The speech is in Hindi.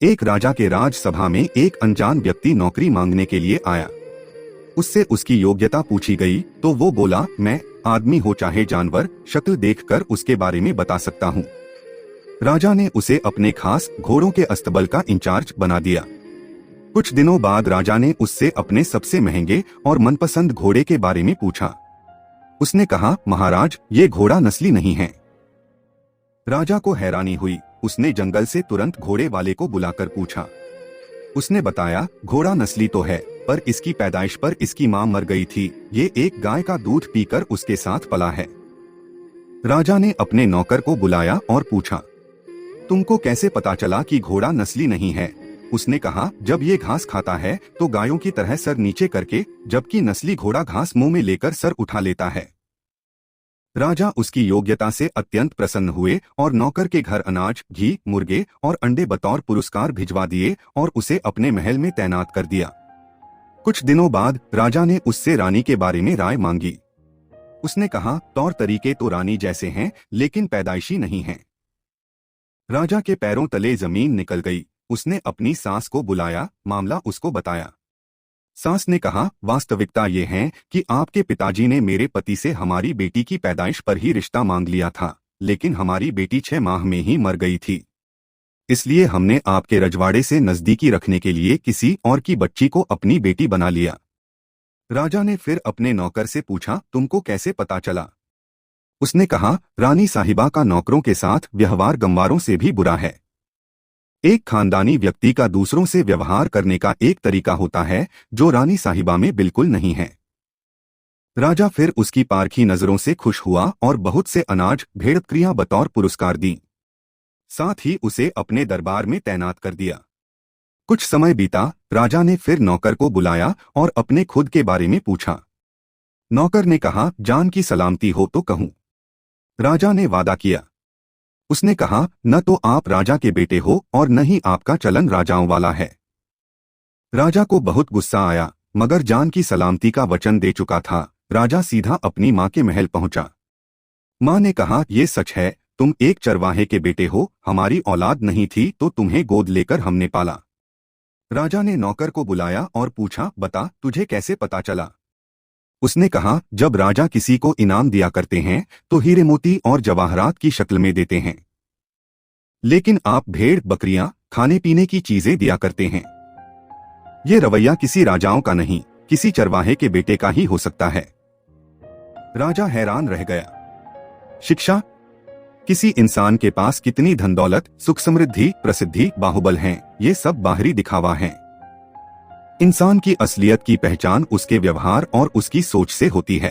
एक राजा के राजसभा में एक अनजान व्यक्ति नौकरी मांगने के लिए आया। उससे उसकी योग्यता पूछी गई तो वो बोला, मैं आदमी हो चाहे जानवर, शक्ल देखकर उसके बारे में बता सकता हूँ। राजा ने उसे अपने खास घोड़ों के अस्तबल का इंचार्ज बना दिया। कुछ दिनों बाद राजा ने उससे अपने सबसे महंगे और मनपसंद घोड़े के बारे में पूछा। उसने कहा, महाराज, ये घोड़ा नस्ली नहीं है। राजा को हैरानी हुई। उसने जंगल से तुरंत घोड़े वाले को बुलाकर पूछा। उसने बताया, घोड़ा नस्ली तो है, पर इसकी पैदाइश पर इसकी मां मर गई थी। ये एक गाय का दूध पीकर उसके साथ पला है। राजा ने अपने नौकर को बुलाया और पूछा, तुमको कैसे पता चला कि घोड़ा नस्ली नहीं है? उसने कहा, जब ये घास खाता है तो गायों की तरह सर नीचे करके, जबकि नस्ली घोड़ा घास मुंह में लेकर सर उठा लेता है। राजा उसकी योग्यता से अत्यंत प्रसन्न हुए और नौकर के घर अनाज, घी, मुर्गे और अंडे बतौर पुरस्कार भिजवा दिए और उसे अपने महल में तैनात कर दिया। कुछ दिनों बाद राजा ने उससे रानी के बारे में राय मांगी। उसने कहा, तौर तरीके तो रानी जैसे हैं, लेकिन पैदाइशी नहीं हैं। राजा के पैरों तले जमीन निकल गई। उसने अपनी सास को बुलाया, मामला उसको बताया। सास ने कहा, वास्तविकता ये है कि आपके पिताजी ने मेरे पति से हमारी बेटी की पैदाइश पर ही रिश्ता मांग लिया था, लेकिन हमारी बेटी 6 माह में ही मर गई थी। इसलिए हमने आपके रजवाड़े से नजदीकी रखने के लिए किसी और की बच्ची को अपनी बेटी बना लिया। राजा ने फिर अपने नौकर से पूछा, तुमको कैसे पता चला? उसने कहा, रानी साहिबा का नौकरों के साथ व्यवहार गंवारों से भी बुरा है। एक खानदानी व्यक्ति का दूसरों से व्यवहार करने का एक तरीका होता है जो रानी साहिबा में बिल्कुल नहीं है। राजा फिर उसकी पारखी नजरों से खुश हुआ और बहुत से अनाज, भेड़बकरियां बतौर पुरस्कार दी। साथ ही उसे अपने दरबार में तैनात कर दिया। कुछ समय बीता। राजा ने फिर नौकर को बुलाया और अपने खुद के बारे में पूछा। नौकर ने कहा, जान की सलामती हो तो कहूं। राजा ने वादा किया। उसने कहा, न तो आप राजा के बेटे हो और न ही आपका चलन राजाओं वाला है। राजा को बहुत गुस्सा आया, मगर जान की सलामती का वचन दे चुका था। राजा सीधा अपनी मां के महल पहुंचा। मां ने कहा, ये सच है, तुम एक चरवाहे के बेटे हो। हमारी औलाद नहीं थी तो तुम्हें गोद लेकर हमने पाला। राजा ने नौकर को बुलाया और पूछा, बता, तुझे कैसे पता चला? उसने कहा, जब राजा किसी को इनाम दिया करते हैं तो हीरे मोती और जवाहरात की शक्ल में देते हैं, लेकिन आप भेड़ बकरियां, खाने पीने की चीजें दिया करते हैं। ये रवैया किसी राजाओं का नहीं, किसी चरवाहे के बेटे का ही हो सकता है। राजा हैरान रह गया। शिक्षा? किसी इंसान के पास कितनी धन दौलत, सुख समृद्धि, प्रसिद्धि, बाहुबल हैं, ये सब बाहरी दिखावा हैं। इंसान की असलियत की पहचान उसके व्यवहार और उसकी सोच से होती है।